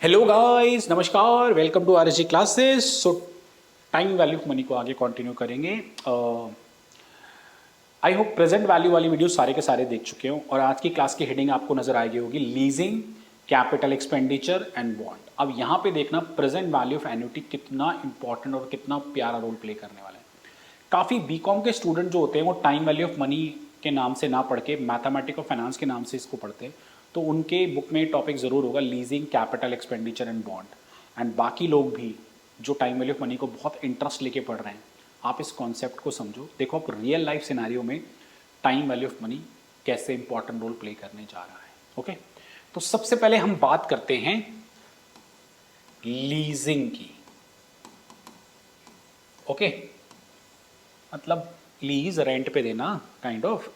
Hello guys, नमस्कार, welcome to RSG classes. So time value of money को आगे continue करेंगे। आई होप प्रेजेंट वैल्यू वाली video सारे के सारे देख चुके हो और आज की क्लास की हेडिंग आपको नजर आएगी होगी leasing, capital expenditure and bond. अब यहाँ पे देखना प्रेजेंट वैल्यू ऑफ एन्युटी कितना इंपॉर्टेंट और कितना प्यारा रोल प्ले करने वाला है। काफ़ी बीकॉम के स्टूडेंट जो होते हैं वो टाइम वैल्यू ऑफ मनी के नाम से ना पढ़ के मैथमेटिक्स और फाइनेंस के नाम से इसको पढ़ते हैं, तो उनके बुक में टॉपिक ज़रूर होगा leasing, capital expenditure and bond. And बाकी लोग भी जो टाइम वैल्यू ऑफ मनी को बहुत इंटरेस्ट लेके पढ़ रहे हैं, आप इस कॉन्सेप्ट को समझो। देखो आप रियल लाइफ सिनेरियो में टाइम वैल्यू ऑफ मनी कैसे इंपॉर्टेंट रोल प्ले करने जा रहा है। ओके, तो सबसे पहले हम बात करते हैं लीजिंग की। ओके, मतलब लीज रेंट पे देना काइंड ऑफ।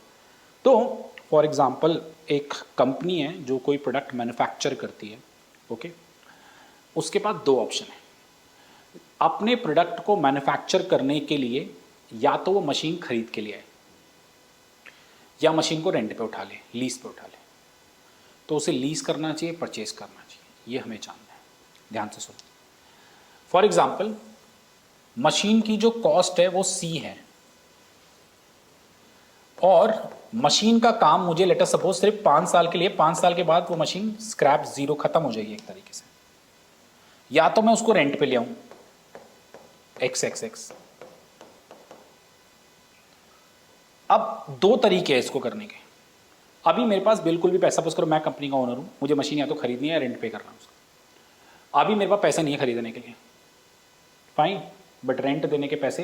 तो फॉर एग्जांपल एक कंपनी है जो कोई प्रोडक्ट मैन्युफैक्चर करती है। ओके, उसके पास दो ऑप्शन है। अपने प्रोडक्ट को मैन्युफैक्चर करने के लिए या तो वो मशीन खरीद के लिए आए या मशीन को रेंट पे उठा ले, लीज पे उठा ले। तो उसे लीज करना चाहिए, परचेज करना चाहिए, ये हमें जानना है। ध्यान से सुनो। फॉर एग्जाम्पल मशीन की जो कॉस्ट है वो सी है और मशीन का काम मुझे लेटर सपोज सिर्फ 5 साल के लिए, 5 साल के बाद वो मशीन स्क्रैप जीरो खत्म हो जाएगी एक तरीके से। या तो मैं उसको रेंट पे ले आऊं XXX। अब दो तरीके हैं इसको करने के। अभी मेरे पास बिल्कुल भी पैसा, बस करो मैं कंपनी का ओनर हूं, मुझे मशीन या तो खरीदनी है या रेंट पे करना है उसका। अभी मेरे पास पैसा नहीं है खरीदने के लिए, फाइन, बट रेंट देने के पैसे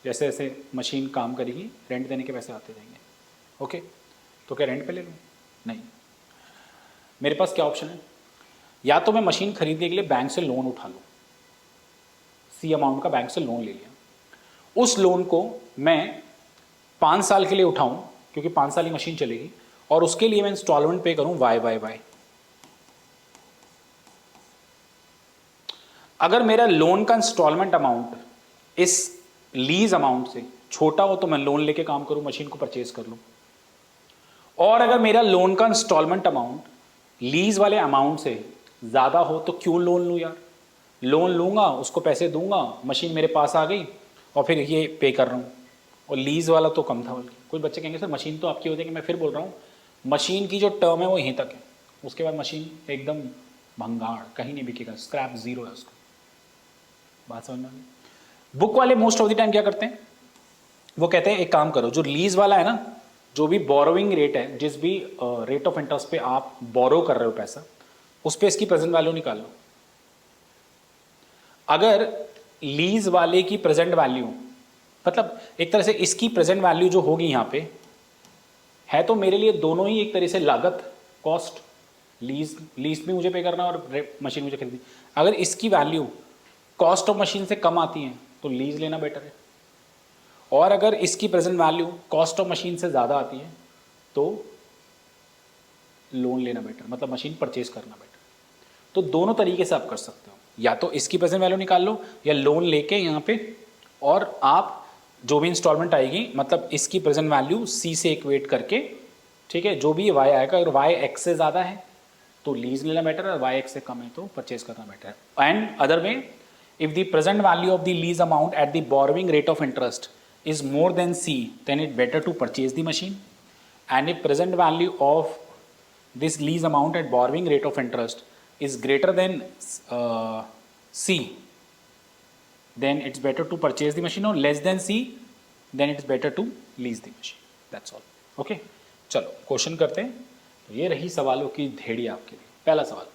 जैसे जैसे मशीन काम करेगी रेंट देने के पैसे आते जाएंगे। ओके, तो क्या रेंट पे ले लूँ? नहीं, मेरे पास क्या ऑप्शन है। या तो मैं मशीन खरीदने के लिए बैंक से लोन उठा लूँ, सी अमाउंट का बैंक से लोन ले लिया, उस लोन को मैं 5 साल के लिए उठाऊं क्योंकि 5 साल की मशीन चलेगी, और उसके लिए मैं इंस्टॉलमेंट पे करूं वाई। अगर मेरा लोन का इंस्टॉलमेंट अमाउंट इस लीज अमाउंट से छोटा हो तो मैं लोन लेके काम करूं, मशीन को परचेज कर लूं। और अगर मेरा लोन का इंस्टॉलमेंट अमाउंट लीज वाले अमाउंट से ज़्यादा हो तो क्यों लोन लूँ यार। लोन लूँगा, उसको पैसे दूंगा, मशीन मेरे पास आ गई और फिर ये पे कर रहा हूँ। और लीज वाला तो कम था बल्कि। कुछ बच्चे कहेंगे सर मशीन तो आपकी हो जाएगी, मैं फिर बोल रहा हूँ मशीन की जो टर्म है वो यहीं तक है, उसके बाद मशीन एकदम भंगार, कहीं नहीं बिकेगा, स्क्रैप जीरो है उसका। बात समझ में आ गई? बुक वाले मोस्ट ऑफ द टाइम क्या करते हैं, वो कहते हैं एक काम करो, जो लीज वाला है ना, जो भी बोरोइंग रेट है, जिस भी रेट ऑफ इंटरेस्ट पे आप बोरो कर रहे हो पैसा, उस पर इसकी प्रेजेंट वैल्यू निकाल लो। अगर लीज वाले की प्रेजेंट वैल्यू, मतलब एक तरह से इसकी प्रेजेंट वैल्यू जो होगी यहाँ पे है, तो मेरे लिए दोनों ही एक तरह से लागत, कॉस्ट, लीज भी मुझे पे करना और मशीन मुझे खरीदनी। अगर इसकी वैल्यू कॉस्ट ऑफ मशीन से कम आती है तो लीज लेना बेटर है, और अगर इसकी present value cost of machine से ज़्यादा आती है तो लोन लेना बेटर, मतलब मशीन परचेज करना बेटर। तो दोनों तरीके से आप कर सकते हो, या तो इसकी प्रेजेंट वैल्यू निकाल लो या लोन लेके यहाँ पे, और आप जो भी इंस्टॉलमेंट आएगी मतलब इसकी प्रेजेंट वैल्यू सी से इक्वेट करके, ठीक है, जो भी वाई आएगा, अगर वाई एक्स से ज़्यादा है तो लीज लेना बेटर है, और वाई एक्स से कम है तो परचेज करना बेटर है। And other way, if the present value of the lease amount at the borrowing rate of interest is more than C, then it better to purchase the machine. And if present value of this lease amount at borrowing rate of interest is greater than C, then it's better to purchase the machine, or less than C, then it's better to lease the machine. That's all. Okay, चलो question करते हैं। तो ये रही सवालों की ढेड़ी आपके लिए। पहला सवाल,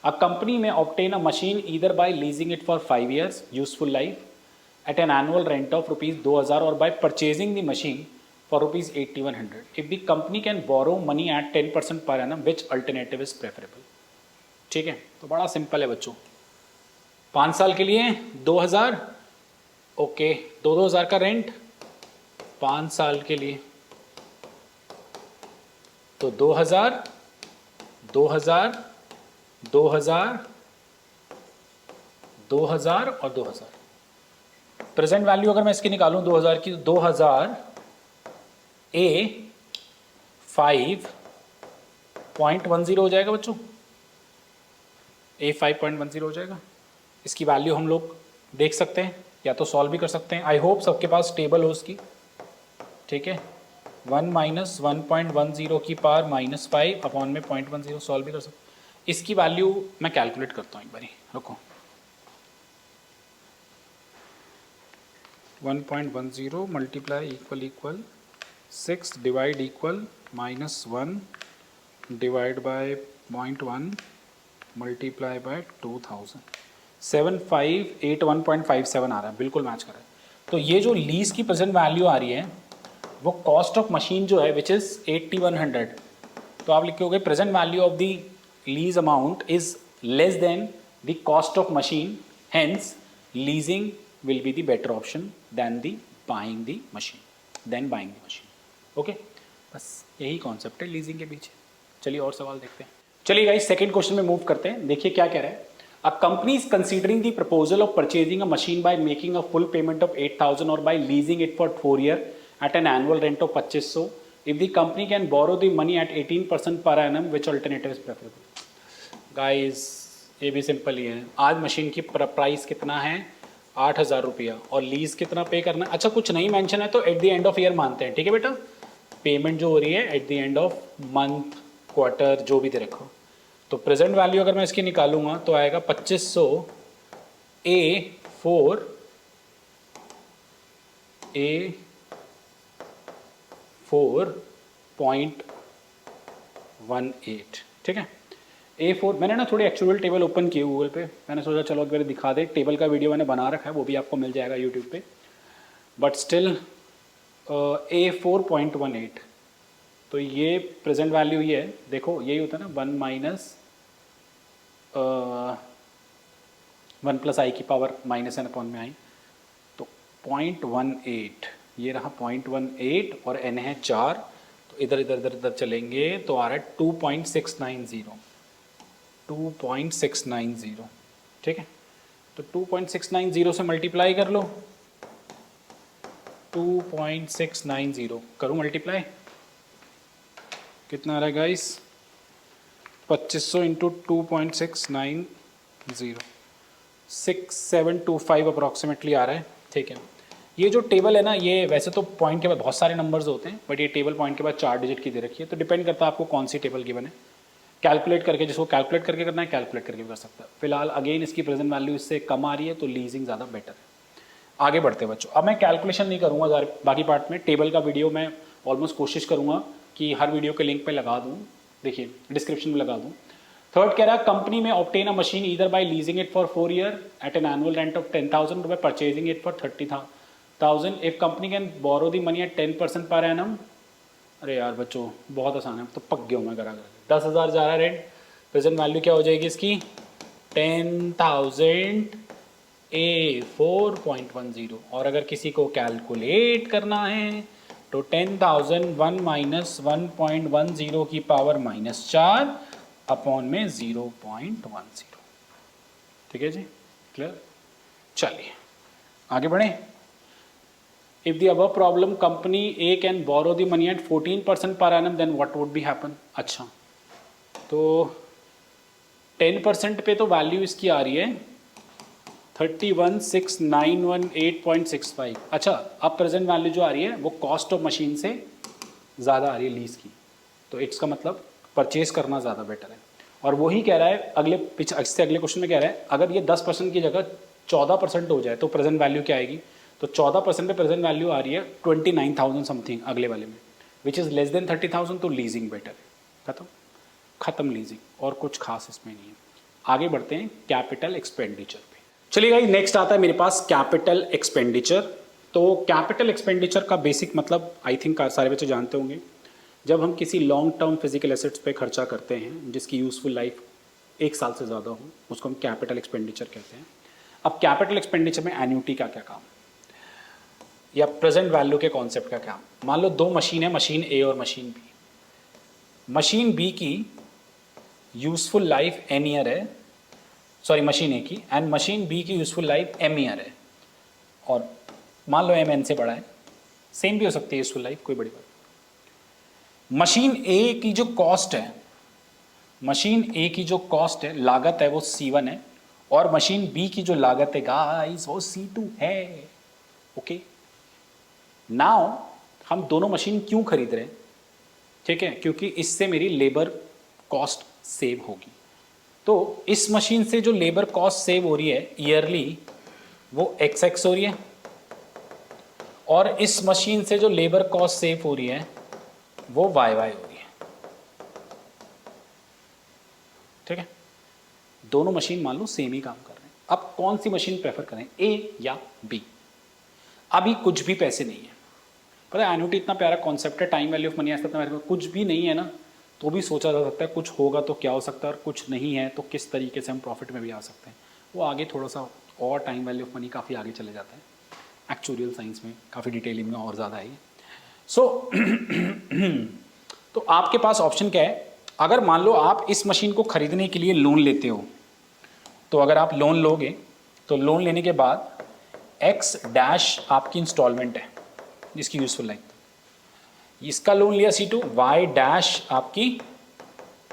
a company may obtain a machine either by leasing it for 5 years useful life at an annual rent of rupees 2000 or by purchasing the machine for rupees 8100. If the company can borrow money at 10% per annum, which alternative is preferable? ठीक है, तो बड़ा simple है बच्चों। 5 साल के लिए 2000, okay, 2000 का रेंट 5 साल के लिए, तो 2000 2000 2000 2000 और 2000। प्रेजेंट वैल्यू अगर मैं इसकी निकालूं 2000 की, तो 2000 ए 5.10 हो जाएगा बच्चों। ए 5.10 हो जाएगा। इसकी वैल्यू हम लोग देख सकते हैं या तो सॉल्व भी कर सकते हैं। आई होप सबके पास टेबल हो उसकी, ठीक है। 1 माइनस 1.10 की पावर -5 अपॉन में 0.10 सॉल्व भी कर सकते हैं। इसकी वैल्यू मैं कैलकुलेट करता हूँ एक बारी, रुको। 1.10 multiply equal 6 divide equal -1 divide by 0.1 multiply by 2000, 7581.57 आ रहा है, बिल्कुल मैच कर रहा है। तो ये जो लीज की प्रेजेंट वैल्यू आ रही है वो कॉस्ट ऑफ मशीन जो है विच इज़ 8100, तो आप लिखोगे present value of the lease amount is less than the cost of machine, hence leasing will be the better option than the buying the machine, okay. बस यही concept है leasing के पीछे। चलिए और सवाल देखते हैं। चलिए गाइस सेकंड क्वेश्चन में मूव करते हैं। देखिए क्या कह रहा है। A company is considering the proposal of purchasing a machine by making a full payment of 8000 और by leasing it for 4 year at an annual rent of 2500 if the company can borrow the money at 18% per annum, which alternative is preferable? Guys ये भी simple ही है। आज machine की price कितना है 8000 रुपया और लीज कितना पे करना है। अच्छा कुछ नहीं मेंशन है तो eight the end of year मानते हैं, ठीक है बेटा। पेमेंट जो हो रही है eight the end of month, quarter, जो भी दे रखो। तो प्रेजेंट वैल्यू अगर मैं इसकी निकालूंगा तो आएगा 2500 A4.18, ठीक है। A4 मैंने ना थोड़ी एक्चुअल टेबल ओपन की गूगल पे, मैंने सोचा चलो एक बार दिखा दे। टेबल का वीडियो मैंने बना रखा है, वो भी आपको मिल जाएगा यूट्यूब पे, बट स्टिल A4.18। तो ये प्रेजेंट वैल्यू ही है, देखो यही होता है ना 1 माइनस 1 प्लस आई की पावर माइनस एन अपॉन में आई, तो 0.18 ये रहा 0.18 और n है 4, तो इधर इधर इधर इधर चलेंगे तो आ रहा है 2.690, ठीक है। तो 2.690 से मल्टीप्लाई कर लो, 2.690 करूँ मल्टीप्लाई, कितना आ रहा है गाइस 2500 इंटू 2.690, 6725 अप्रॉक्सीमेटली आ रहा है, ठीक है। ये जो टेबल है ना, ये वैसे तो पॉइंट के बाद बहुत सारे नंबर्स होते हैं, बट ये टेबल पॉइंट के बाद 4 डिजिट की दे रखी है, तो डिपेंड करता है आपको कौन सी टेबल गिवन है। कैलकुलेट करके, जिसको कैलकुलेट करके करना है कैलकुलेट करके भी कर सकता है। फिलहाल अगेन इसकी प्रेजेंट वैल्यू इससे कम आ रही है, तो लीजिंग ज़्यादा बेटर है। आगे बढ़ते बच्चों, अब मैं कैलकुलेशन नहीं करूँगा बाकी पार्ट में। टेबल का वीडियो मैं ऑलमोस्ट कोशिश करूँगा कि हर वीडियो के लिंक पे लगा दूँ, देखिए डिस्क्रिप्शन में लगा दूँ। थर्ड कह रहा है कंपनी में obtain a machine either by leasing it for 4 year at an annual rent of 10,000 रुपए, purchasing it for 30,000 if company can borrow the money at 10% per annum. अरे यार बच्चों बहुत आसान है, तो पक गया हूँ मैं करा कर। 10,000 जा रहा है रेंट, प्रेजेंट वैल्यू क्या हो जाएगी इसकी 10,000 A4.10, और अगर किसी को कैलकुलेट करना है तो 10,000 1 माइनस 1.10 की पावर -4 अपॉन में 0.10, ठीक है जी, क्लियर। चलिए आगे बढ़े। If the above problem company A can borrow the money at 14% per annum then what would be happen. अच्छा तो 10% पे तो वैल्यू इसकी आ रही है 31,691.865। अच्छा अब प्रेजेंट वैल्यू जो आ रही है वो कॉस्ट ऑफ मशीन से ज़्यादा आ रही है लीज की, तो इसका मतलब परचेज करना ज़्यादा बेटर है। और वही कह रहा है अगले इससे अगले क्वेश्चन में कह रहा है अगर ये 10% की जगह 14% हो जाए तो प्रेजेंट वैल्यू क्या आएगी। तो 14% पे प्रेजेंट वैल्यू आ रही है 29,000 समथिंग अगले वाले में, विच इज़ लेस देन 30,000, तो लीजिंग बेटर है। खत्म लीजिंग, और कुछ खास इसमें नहीं है। आगे बढ़ते हैं कैपिटल एक्सपेंडिचर पे। चलिए भाई नेक्स्ट आता है मेरे पास कैपिटल एक्सपेंडिचर। तो कैपिटल एक्सपेंडिचर का बेसिक मतलब आई थिंक सारे बच्चे जानते होंगे, जब हम किसी लॉन्ग टर्म फिजिकल एसेट्स पे खर्चा करते हैं जिसकी यूजफुल लाइफ 1 साल से ज़्यादा हो, उसको हम कैपिटल एक्सपेंडिचर कहते हैं। अब कैपिटल एक्सपेंडिचर में एन्यूटी का क्या काम या प्रेजेंट वैल्यू के कॉन्सेप्ट का क्या। मान लो 2 मशीन है, मशीन ए और मशीन बी। मशीन बी की यूजफुल लाइफ n ईयर है, सॉरी मशीन ए की, एंड मशीन बी की यूजफुल लाइफ m ईयर है, और मान लो m n से बड़ा है, सेम भी हो सकती है यूजफुल लाइफ, कोई बड़ी बात। मशीन ए की जो कॉस्ट है मशीन ए की जो कॉस्ट है, लागत है, वो C1 है, और मशीन बी की जो लागत है गाइस वो C2 है। ओके, नाउ हम दोनों मशीन क्यों खरीद रहे हैं? ठीक है, क्योंकि इससे मेरी लेबर कॉस्ट सेव होगी। तो इस मशीन से जो लेबर कॉस्ट सेव हो रही है ईयरली वो XX हो रही है, और इस मशीन से जो लेबर कॉस्ट सेव हो रही है वो YY हो रही है। ठीक है, दोनों मशीन मान लो सेम ही काम कर रहे हैं। अब कौन सी मशीन प्रेफर करें, ए या बी? अभी कुछ भी पैसे नहीं है। पता है एन्युटी इतना प्यारा कॉन्सेप्ट है, टाइम वैल्यू ऑफ मनी ऐसा मेरे को कुछ भी नहीं है ना, तो भी सोचा जा सकता है कुछ होगा तो क्या हो सकता है, और कुछ नहीं है तो किस तरीके से हम प्रॉफिट में भी आ सकते हैं। वो आगे थोड़ा सा और टाइम वैल्यू ऑफ मनी काफ़ी आगे चले जाता है, एक्चुअरियल साइंस में काफ़ी डिटेलिंग में और ज़्यादा है। सो तो आपके पास ऑप्शन क्या है? अगर मान लो आप इस मशीन को खरीदने के लिए लोन लेते हो, तो अगर आप लोन लोगे तो लोन लेने के बाद X' आपकी इंस्टॉलमेंट है जिसकी यूजफुल लाइफ, इसका लोन लिया C2, Y' आपकी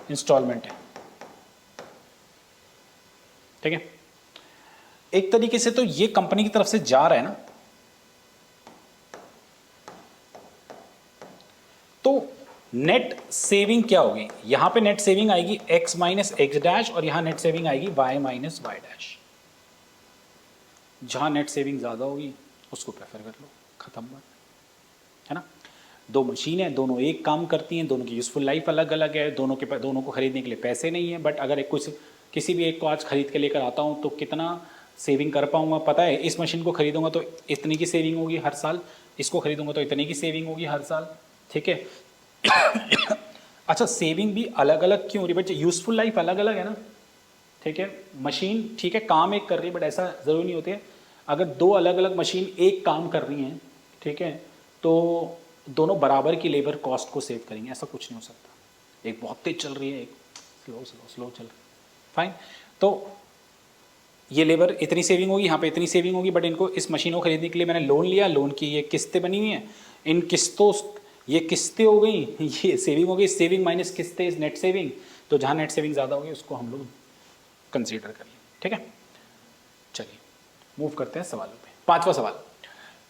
इंस्टॉलमेंट है। ठीक है, एक तरीके से तो ये कंपनी की तरफ से जा रहा है ना, तो नेट सेविंग क्या होगी? यहां पे नेट सेविंग आएगी X माइनस X' और यहां नेट सेविंग आएगी Y माइनस Y'। जहां नेट सेविंग ज्यादा होगी उसको प्रेफर कर लो, खत्म बात है ना। दो मशीन है, दोनों एक काम करती हैं, दोनों की यूजफुल लाइफ अलग अलग है, दोनों को खरीदने के लिए पैसे नहीं है, बट अगर एक कुछ किसी भी एक को आज खरीद के लेकर आता हूँ तो कितना सेविंग कर पाऊंगा पता है? इस मशीन को खरीदूंगा तो इतनी की सेविंग होगी हर साल, इसको खरीदूंगा तो इतनी की सेविंग होगी हर साल। ठीक है अच्छा, सेविंग भी अलग अलग क्यों हो रही है? बट यूजफुल लाइफ अलग अलग है ना। ठीक है, मशीन ठीक है काम एक कर रही है, बट ऐसा ज़रूरी नहीं होती है। अगर दो अलग अलग मशीन एक काम कर रही हैं, ठीक है, तो दोनों बराबर की लेबर कॉस्ट को सेव करेंगे, ऐसा कुछ नहीं हो सकता। एक बहुत तेज चल रही है, एक स्लो स्लो स्लो चल रही है, फाइन। तो ये लेबर इतनी सेविंग होगी, यहाँ पे इतनी सेविंग होगी, बट इनको इस मशीन को खरीदने के लिए मैंने लोन लिया, लोन की ये किस्तें बनी हुई हैं, इन किस्तों, ये किस्तें हो गई, ये सेविंग हो गई, सेविंग माइनस किस्तें इज नेट सेविंग। तो जहाँ नेट सेविंग ज़्यादा होगी उसको हम लोग कंसीडर कर लें। ठीक है, चलिए मूव करते हैं सवालों पे। पांचवा सवाल,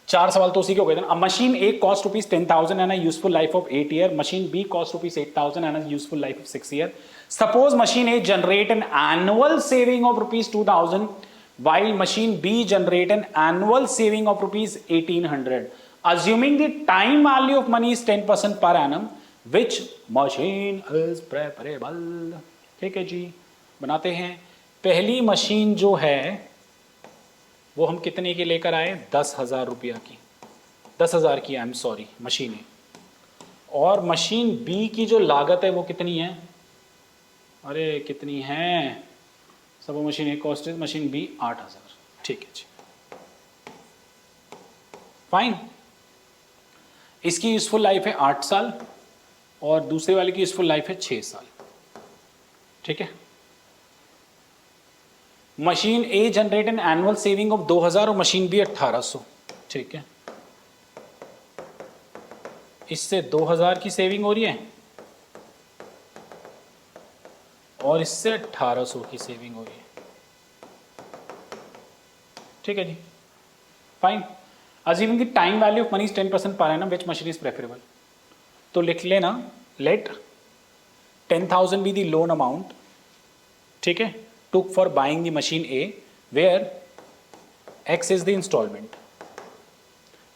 चार सवाल तो उसी के हो गए थे ना। Machine A cost rupees 10,000 and useful life of 8 year, machine B cost rupees 8,000 and useful life of 6 year. Suppose machine A generate an annual saving of rupees 2,000 while machine B generate an annual saving of rupees 1,800. Assuming the time value of money is 10% per annum, which machine is preferable? ठीक है जी, बनाते हैं। पहली machine जो है वो हम कितने की लेकर आए? 10,000 रुपया की, 10,000 की, आई एम सॉरी, मशीन है। और मशीन बी की जो लागत है वो कितनी है? अरे कितनी है? सब मशीन ए कॉस्ट है, मशीन बी 8,000। ठीक है जी, फाइन। इसकी यूजफुल लाइफ है 8 साल और दूसरे वाले की यूजफुल लाइफ है 6 साल। ठीक है, machine A generate an annual saving of 2,000 और मशीन बी 1,800। ठीक है, इससे 2,000 की सेविंग हो रही है और इससे 1,800 की सेविंग हो रही है। ठीक है जी, fine. Assuming the time value of money is 10% per annum, which machine is preferable? तो लिख लेना, let 10,000 be the loan amount, ठीक है, took for buying the machine A, where X is the instalment.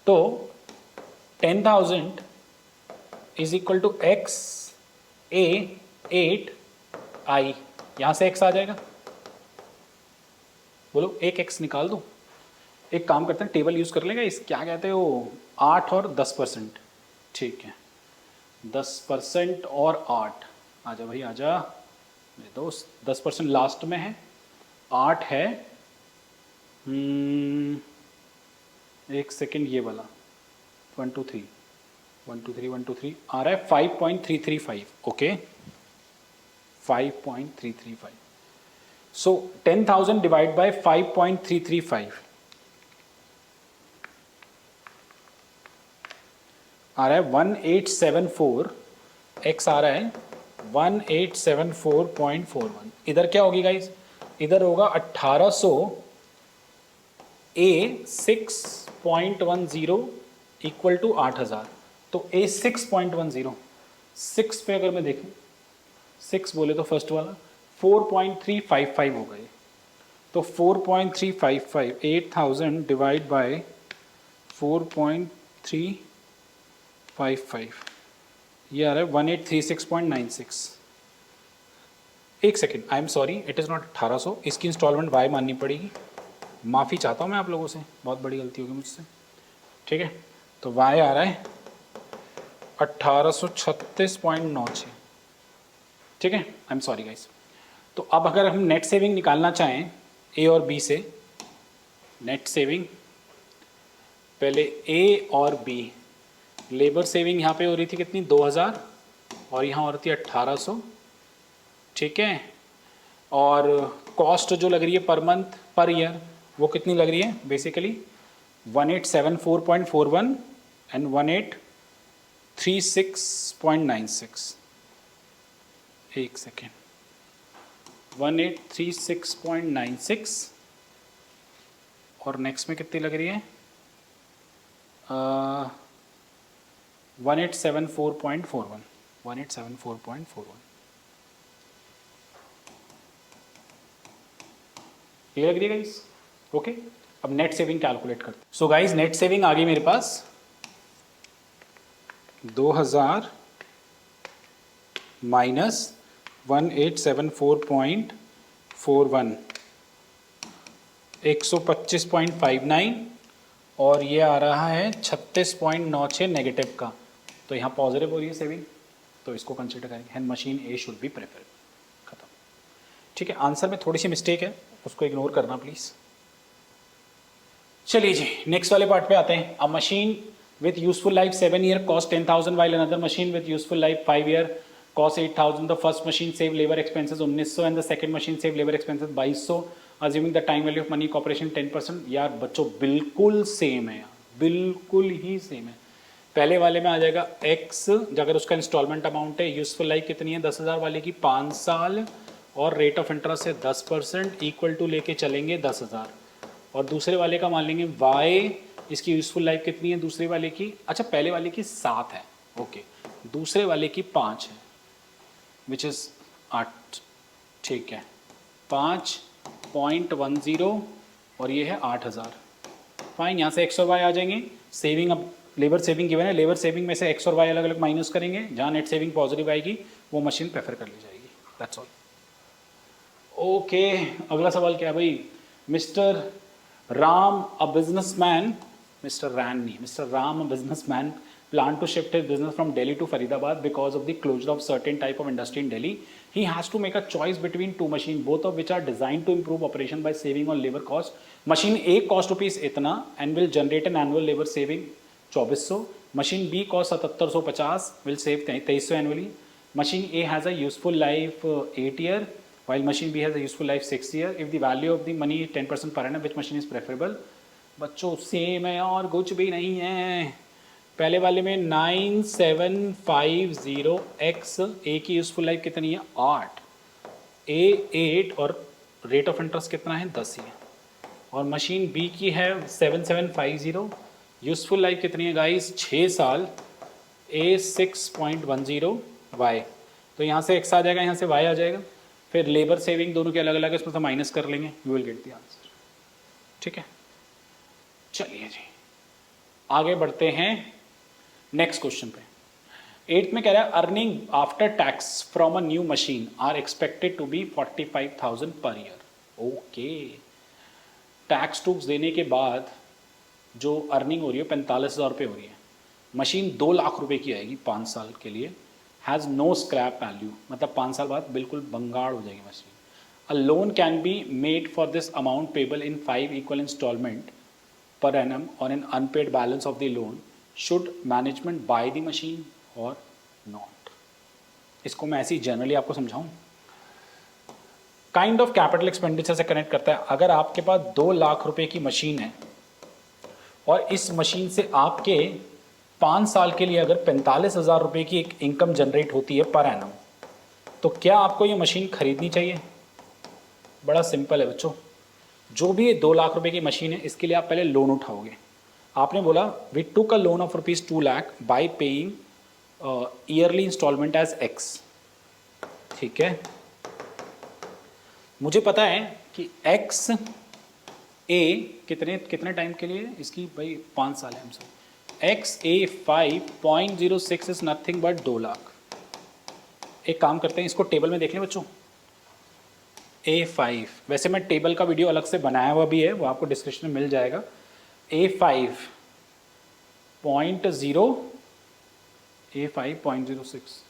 तो 10,000 is equal to X A 8 I, यहां से x आ जाएगा। बोलो एक एक्स निकाल दो। एक काम करते हैं, टेबल यूज कर लेंगे, इस क्या कहते हो, 8 और 10%। ठीक है, 10% और 8, आजा भाई आजा मेरे दोस्त। 10% लास्ट में है, 8 है, एक सेकेंड, ये वाला 1 2 3 1 2 3 1 2 3 आ रहा है 5.335। ओके, 5.335। सो 10,000 डिवाइड बाय 5.335 आ रहा है 1874। एक्स आ रहा है 1874.41। इधर क्या होगी गाइज, इधर होगा 1800 ए 6.10 इक्वल टू 8000। तो ए 6.10, 6 पे अगर मैं देखूं, 6 बोले तो फर्स्ट वाला 4.355 हो गए। तो 4.355, 8000 डिवाइड बाय 4.355, ये आ रहा है 1836.96। एक second, I am sorry, it is not 1800, इसकी इंस्टॉलमेंट वाई माननी पड़ेगी। माफ़ी चाहता हूँ मैं आप लोगों से, बहुत बड़ी गलती होगी मुझसे। ठीक है, तो वाई आ रहा है 1836.96। ठीक है, आई एम सॉरी गाइस। तो अब अगर हम नेट सेविंग निकालना चाहें ए और बी से, नेट सेविंग पहले ए और बी, लेबर सेविंग यहाँ पे हो रही थी कितनी, 2000, और यहाँ हो रही थी 1800। ठीक है, और कॉस्ट जो लग रही है पर मंथ पर ईयर वो कितनी लग रही है, बेसिकली 1874.41 एंड 1836.96। एक सेकेंड, 1836.96 और नेक्स्ट में कितनी लग रही है 1874.41, 1874.41 ये लग रही है गाइस। ओके, अब नेट सेविंग कैलकुलेट करते हैं। सो गाइस, नेट सेविंग आ गई मेरे पास 2000 माइनस 1874.41, 125.59, और ये आ रहा है 36.96 नेगेटिव का। तो यहाँ पॉजिटिव हो रही है सेविंग, तो इसको कंसिडर करेंगे, and machine A should be preferable. खत्म। ठीक है, आंसर में थोड़ी सी मिस्टेक है, उसको इग्नोर करना प्लीज़। चलिए जी, नेक्स्ट वाले पार्ट पे आते हैं। A machine with useful life 7 year cost 10,000 while another machine with useful life 5 year cost 8,000। The first machine save labour expenses 1900 and the second machine save labour expenses 2200, assuming the time value of money corporation 10%। यार बच्चों बिल्कुल same है यार, बिल्कुल ही same है। पहले वाले में आ जाएगा x, अगर उसका इंस्टॉलमेंट अमाउंट है, यूजफुल लाइफ कितनी है 10,000 वाले की 5 साल, और रेट ऑफ इंटरेस्ट है 10%, इक्वल टू लेके चलेंगे 10,000। और दूसरे वाले का मान लेंगे y, इसकी यूजफुल लाइफ कितनी है दूसरे वाले की, अच्छा पहले वाले की 7 है, ओके, दूसरे वाले की 5 है, विच इज़ 8। ठीक है, 5.10 और ये है 8,000। फाइन, यहाँ से x और y आ जाएंगे। सेविंग, अब लेबर सेविंग गिवन है, लेबर सेविंग में से x और y अलग अलग माइनस करेंगे, जहाँ नेट सेविंग पॉजिटिव आएगी वो मशीन प्रेफर कर ली जाएगी। That's all. ओके, अगला सवाल क्या है भाई, mister Ram a businessman, mister रैन नहीं, mister Ram a businessman plan to shift his business from Delhi to Faridabad because of the closure of certain type of industry in Delhi. He has to make a choice between two machines, both of which are designed to improve operation by saving on labor cost. Machine A cost rupees इतना and will generate an annual labor saving 2400. Machine B cost 7750 will save 2300 annually. Machine A has a useful life 8 year while machine B has a useful life 6 year. If the value of the money is 10% per annum, which machine is preferable? बच्चों same है और कुछ भी नहीं है। पहले वाले में 9750x, ए की यूजफुल लाइफ कितनी है 8, ए 8 और रेट ऑफ इंटरेस्ट कितना है 10 ही है। और मशीन बी की है 7750, यूजफुल लाइफ कितनी है गाइस 6 साल, ए 6.10 वाई। तो यहाँ से x आ जाएगा, यहाँ से y आ जाएगा, फिर लेबर सेविंग दोनों के अलग अलग है, इसमें से माइनस कर लेंगे, you will get the answer. ठीक है, चलिए जी आगे बढ़ते हैं नेक्स्ट क्वेश्चन पे। 8th में कह रहा है earning after tax from a new machine are expected to be 45,000 per year. Okay, tax टूक्स देने के बाद जो अर्निंग हो रही है 45,000 रुपये हो रही है। मशीन 2 लाख रुपए की आएगी 5 साल के लिए, हैज़ नो स्क्रैप वैल्यू, मतलब 5 साल बाद बिल्कुल बंगाड़ हो जाएगी machine. A loan can be made for this amount payable in 5 equal instalment per annum on an unpaid balance of the loan. Should management buy the machine or not? इसको मैं ऐसे ही जनरली आपको समझाऊं, काइंड ऑफ कैपिटल एक्सपेंडिचर से connect करता है। अगर आपके पास 2 लाख रुपए की मशीन है और इस मशीन से आपके 5 साल के लिए अगर 45,000 रुपए की एक इनकम जनरेट होती है पर एनम, तो क्या आपको ये मशीन खरीदनी चाहिए? बड़ा सिंपल है बच्चों, जो भी 2 लाख रुपए की मशीन है इसके लिए आप पहले लोन उठाओगे। आपने बोला we took a loan of ₹2 lakh by paying yearly instalment as X. ठीक है, मुझे पता है कि एक्स ए कितने कितने टाइम के लिए इसकी, भाई 5 साल है हमसे। X A 5.06 is nothing but 2 lakh. एक काम करते हैं, इसको टेबल में देख लें बच्चों। A5, वैसे मैं टेबल का वीडियो अलग से बनाया हुआ भी है, वो आपको डिस्क्रिप्शन में मिल जाएगा। A5.0 A5.06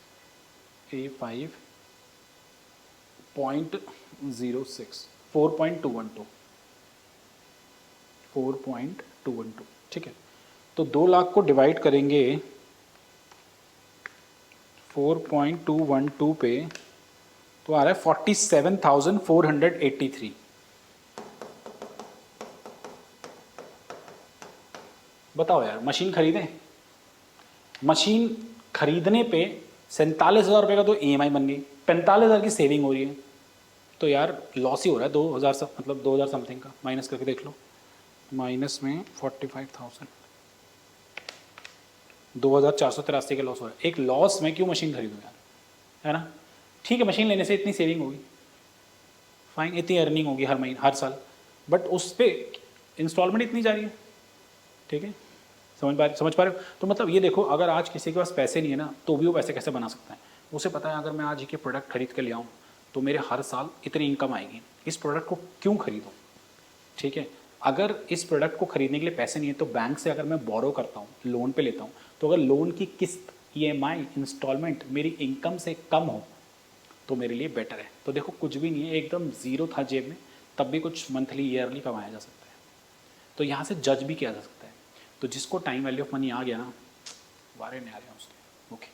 A5.06 4.212 ठीक है। तो 2 लाख को डिवाइड करेंगे 4.212 पे तो आ रहा है 47,483। बताओ यार, मशीन खरीदें? मशीन खरीदने पे 47,000 रुपये का तो EMI बन गई, 45,000 की सेविंग हो रही है, तो यार लॉस ही हो रहा है 2,000 मतलब 2,000 समथिंग का। माइनस करके देख लो, माइनस में 45,000, 2,483 का लॉस हो रहा है। एक लॉस में क्यों मशीन खरीदूँ यार, है ना? ठीक है, मशीन लेने से इतनी सेविंग होगी, फाइन, इतनी अर्निंग होगी हर महीने हर साल, बट उस पर इंस्टॉलमेंट इतनी जा रही है। ठीक है, समझ पा रहे हो? तो मतलब ये देखो, अगर आज किसी के पास पैसे नहीं है ना, तो भी वो पैसे कैसे बना सकता है। उसे पता है अगर मैं आज ये प्रोडक्ट खरीद के ले आऊँ तो मेरे हर साल इतनी इनकम आएगी, इस प्रोडक्ट को क्यों खरीदूँ? ठीक है, अगर इस प्रोडक्ट को खरीदने के लिए पैसे नहीं है तो बैंक से अगर मैं बोरो करता हूँ, लोन पे लेता हूँ, तो अगर लोन की किस्त EMI इंस्टॉलमेंट मेरी इनकम से कम हो तो मेरे लिए बेटर है। तो देखो, कुछ भी नहीं है, एकदम ज़ीरो था जेब में, तब भी कुछ मंथली ईयरली कमाया जा सकता है। तो यहाँ से जज भी किया जा सकता है। तो जिसको टाइम वैल्यू ऑफ मनी आ गया ना, वारे नहीं आ रहे हैं उसके। ओके,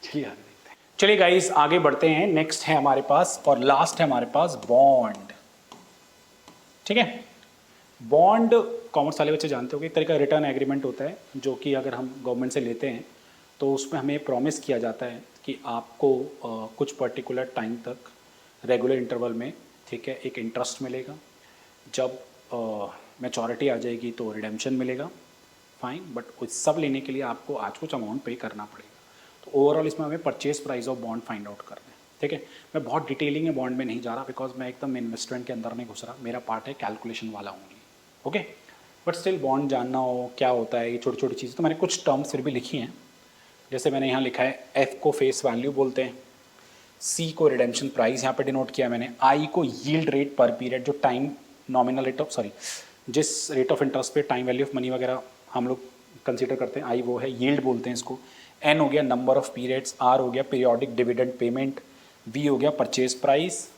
चलिए आगे देखते हैं। चलिए गाइस, आगे बढ़ते हैं। नेक्स्ट है हमारे पास और लास्ट है हमारे पास बॉन्ड। ठीक है, बॉन्ड कॉमर्स वाले बच्चे जानते हो कि एक तरह का रिटर्न एग्रीमेंट होता है, जो कि अगर हम गवर्नमेंट से लेते हैं तो उसमें हमें प्रॉमिस किया जाता है कि आपको कुछ पर्टिकुलर टाइम तक रेगुलर इंटरवल में, ठीक है, एक इंटरेस्ट मिलेगा। जब मैच्योरिटी आ जाएगी तो रिडेम्पशन मिलेगा, फाइन, बट उस सब लेने के लिए आपको आज कुछ अमाउंट पे करना पड़ेगा। तो ओवरऑल इसमें हमें purchase price of bond find out करना है। ठीक है, मैं बहुत डिटेलिंग में बॉन्ड में नहीं जा रहा, बिकॉज मैं एकदम इन्वेस्टमेंट के अंदर नहीं घुस रहा, मेरा पार्ट है कैलकुलेशन वाला only. Okay, but still bond जानना हो क्या होता है, ये छोटी छोटी चीज़ें, तो मैंने कुछ टर्म्स फिर भी लिखी हैं। जैसे मैंने यहाँ लिखा है, F को फेस वैल्यू बोलते हैं, C को रिडेम्पशन प्राइस यहाँ पे डिनोट किया मैंने, I को यील्ड रेट पर पीरियड, जो टाइम नॉमिनल रेट ऑफ जिस रेट ऑफ इंटरेस्ट पे टाइम वैल्यू ऑफ मनी वगैरह हम लोग कंसीडर करते हैं, I वो है यील्ड बोलते हैं इसको। N हो गया नंबर ऑफ पीरियड्स, R हो गया पीरियोडिक डिविडेंड पेमेंट, V हो गया परचेज प्राइस,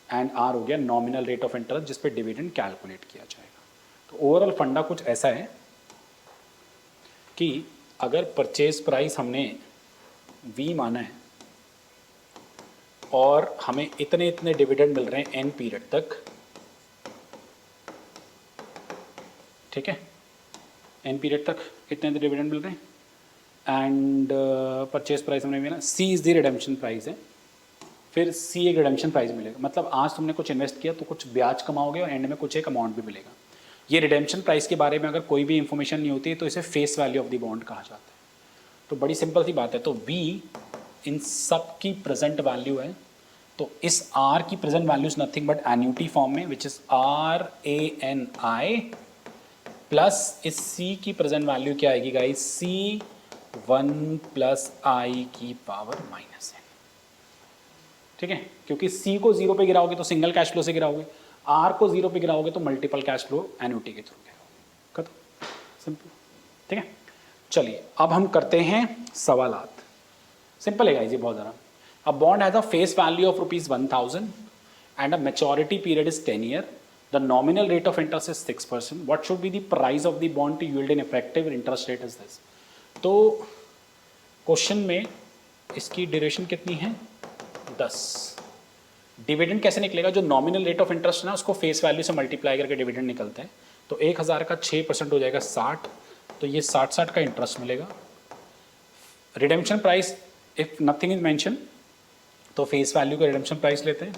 एंड R हो गया नॉमिनल रेट ऑफ इंटरेस्ट जिस पे डिविडेंड कैलकुलेट किया जाएगा। तो ओवरऑल फंडा कुछ ऐसा है कि अगर परचेज प्राइस हमने V माना है और हमें इतने इतने डिविडेंड मिल रहे हैं N पीरियड तक, ठीक है, N पीरियड तक इतने इतने डिविडेंड मिल रहे हैं, एंड परचेज प्राइस हमने मिला, C is the redemption price है, फिर C एक रिडेम्पशन प्राइस मिलेगा। मतलब आज तुमने कुछ इन्वेस्ट किया तो कुछ ब्याज कमाओगे और एंड में कुछ एक अमाउंट भी मिलेगा। ये रिडेम्पशन प्राइस के बारे में अगर कोई भी इंफॉर्मेशन नहीं होती है तो इसे face value of the bond कहा जाता है। तो बड़ी सिंपल सी बात है। तो V इन सब की प्रेजेंट वैल्यू है, तो इस R की present value is nothing but annuity form में, विच इज RANI, प्लस इस C की प्रेजेंट वैल्यू क्या आएगी गाइस, C1 + I की पावर -n। ठीक है, क्योंकि C को 0 पे गिराओगे तो सिंगल कैश फ्लो से गिराओगे, R को 0 पे गिराओगे तो मल्टीपल कैश फ्लो एन्युटी के थ्रू गिराओगे। खत्म, सिंपल। ठीक है, चलिए अब हम करते हैं सवालात। सिंपल है गाइस ये बहुत ज़्यादा। A bond has a face value of ₹1,000 and a maturity period is 10 year. The nominal rate of interest is 6%. What should be the price of the bond to yield in effective interest rate is this. तो question में इसकी duration कितनी है, 10। Dividend कैसे निकलेगा, जो nominal rate of interest है ना उसको फेस वैल्यू से मल्टीप्लाई करके डिविडेंड निकलता है। तो 1,000 का 6% हो जाएगा 60, तो ये 60 का इंटरेस्ट मिलेगा। Redemption price if nothing is mention तो फेस वैल्यू का रिडेम्पशन प्राइस लेते हैं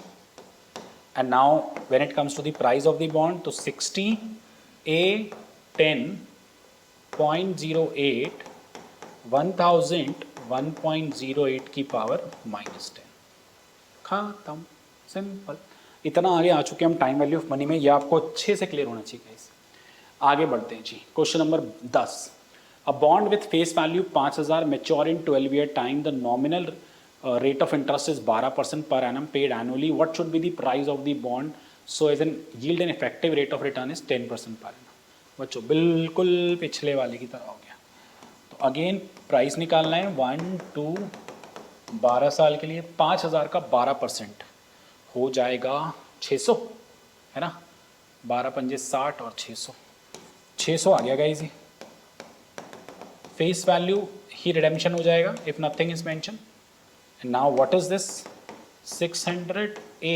and now when it comes to the price of the bond तो 60 A 10.08 1000 1.08 की पावर -10 खत्म सिंपल। इतना आगे आ चुके हम टाइम वैल्यू ऑफ मनी में, ये आपको अच्छे से क्लियर होना चाहिए गाइस। आगे बढ़ते हैं जी, question number 10। A bond with face value 5000 mature in 12 year time, the nominal rate of interest is 12% per annum paid annually. What should be the price of the bond so as an yield and effective rate of return is 10% per annum? बच्चों बिल्कुल पिछले वाले की तरह हो गया। तो again price निकालना है 1 2 12 साल के लिए 5000 का 12% हो जाएगा 600, है ना। 12 पंजे 60 और 600 आ गया गाइस। फेस वैल्यू ही रिडेम्पशन हो जाएगा if nothing is mention. And now what is this? 600 A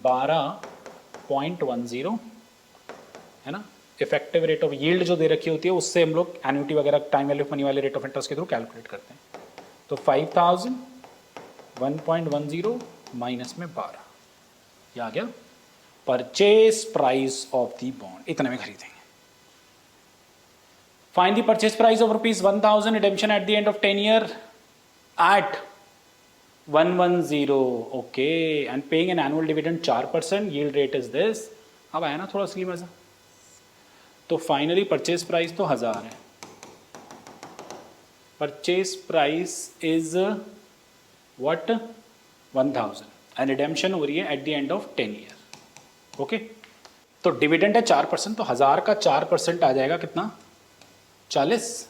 12.10 है ना। इफेक्टिव रेट ऑफ यील्ड जो दे रखी होती है उससे हम लोग एन्युटी वगैरह टाइम वैल्यू ऑफ मनी वाले रेट ऑफ इंटरेस्ट के थ्रू कैलकुलेट करते हैं। तो 5000 1.10 माइनस में 12 ये आ गया purchase price of the bond, इतने में खरीदेंगे। Find the purchase price of ₹1000 redemption at the end of 10 year at 110 okay and paying an annual dividend 4%, yield rate is this. अब आया ना थोड़ा असली मजा। तो फाइनली परचेज प्राइस तो 1000 है, purchase price is what 1000 and redemption हो रही है eight the end of 10 year okay. तो डिविडेंड है 4%, तो 1000 का 4% आ जाएगा कितना 40।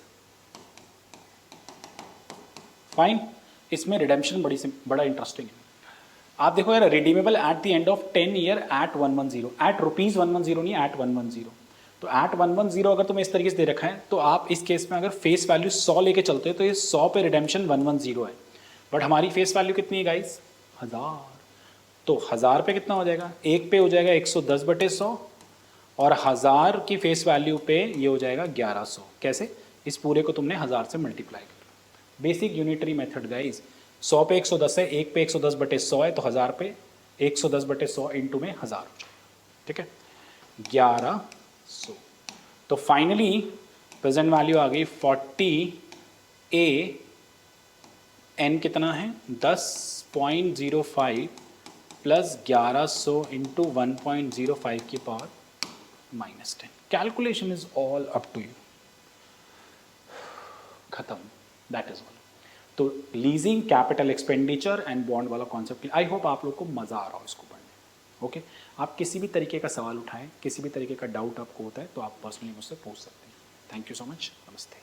फाइन, इसमें रिडेम्पशन बड़ा इंटरेस्टिंग है। आप देखो यार, redeemable at the end of 10 year at 110 at ₹110 नहीं एट 110। तो एट 110 अगर तुम्हें इस तरीके से दे रखा है तो आप इस केस में अगर फेस वैल्यू 100 लेके चलते हो तो ये 100 पे रिडेम्पशन 110 है। बट हमारी फेस वैल्यू कितनी है गाइस 1000। तो 1000 पे कितना हो जाएगा, एक पे हो जाएगा 110/100 और 1000 की फेस वैल्यू पे ये हो जाएगा 1100। कैसे, इस पूरे को तुमने 1000 से मल्टीप्लाई कर, बेसिक यूनिटरी मेथड गाइज। 100 पे 110 है, एक पे 110/100 है, तो 1000 पे 110/100 इंटू में 1000 हो जाएगा, ठीक है 1100। तो फाइनली प्रेजेंट वैल्यू आ गई 40 A n कितना है 10.05 प्लस 1100 इंटू 1.05 की power -10। Calculation is all up to you, खत्म, दैट इज ऑल। तो leasing, capital expenditure and bond वाला कॉन्सेप्ट, आई होप आप लोग को मज़ा आ रहा हो इसको पढ़ने। ओके, आप किसी भी तरीके का सवाल उठाएं, किसी भी तरीके का डाउट आपको होता है तो आप पर्सनली मुझसे पूछ सकते हैं। थैंक यू सो मच, नमस्ते।